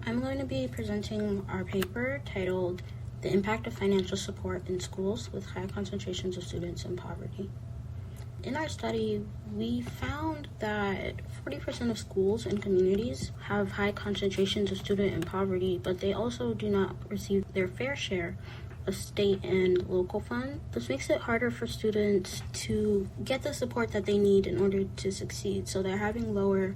I'm going to be presenting our paper titled The Impact of Financial Support in Schools with High Concentrations of Students in Poverty. In our study, we found that 40% of schools and communities have high concentrations of students in poverty, but they also do not receive their fair share of state and local funds. This makes it harder for students to get the support that they need in order to succeed. So they're having lower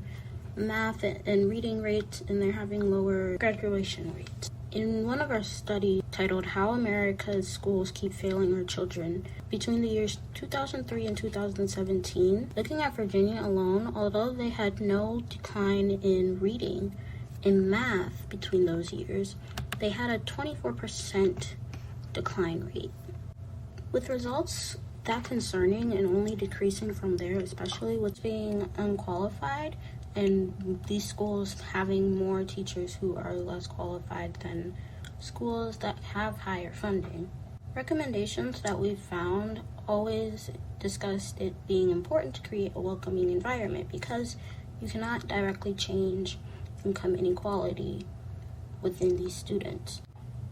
math and reading rates, and they're having lower graduation rates. In one of our studies titled How America's Schools Keep Failing Our Children, between the years 2003 and 2017, looking at Virginia alone, although they had no decline in reading and math between those years, they had a 24% decline rate. With results that concerning and only decreasing from there, especially with being unqualified, and these schools having more teachers who are less qualified than schools that have higher funding. Recommendations that we've found always discussed it being important to create a welcoming environment because you cannot directly change income inequality within these students.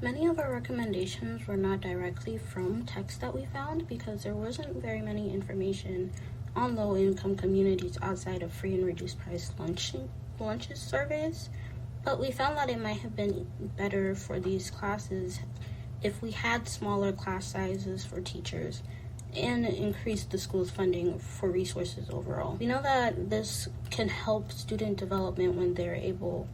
Many of our recommendations were not directly from texts that we found because there wasn't very many information on low-income communities outside of free and reduced price lunches surveys, but we found that it might have been better for these classes if we had smaller class sizes for teachers and increased the school's funding for resources overall. We know that this can help student development when they're able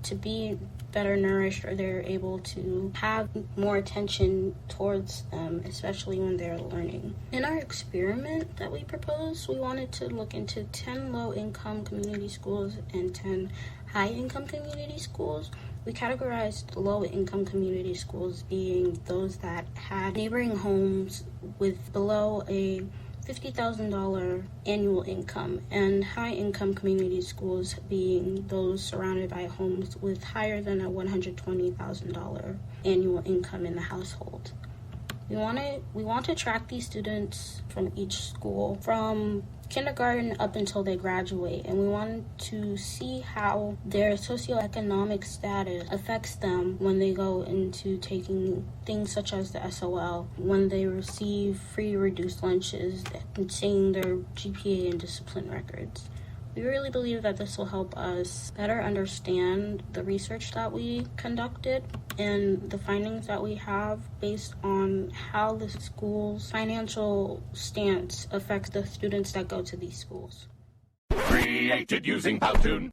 to be better nourished or they're able to have more attention towards them, especially when they're learning. In our experiment that we proposed, we wanted to look into 10 low-income community schools and 10 high-income community schools. We categorized low-income community schools being those that had neighboring homes with below a $50,000 annual income, and high-income community schools being those surrounded by homes with higher than a $120,000 annual income in the household. We want to track these students from each school from kindergarten up until they graduate, and we wanted to see how their socioeconomic status affects them when they go into taking things such as the SOL, when they receive free reduced lunches, and seeing their GPA and discipline records. We really believe that this will help us better understand the research that we conducted and the findings that we have based on how the school's financial stance affects the students that go to these schools. Created using Powtoon.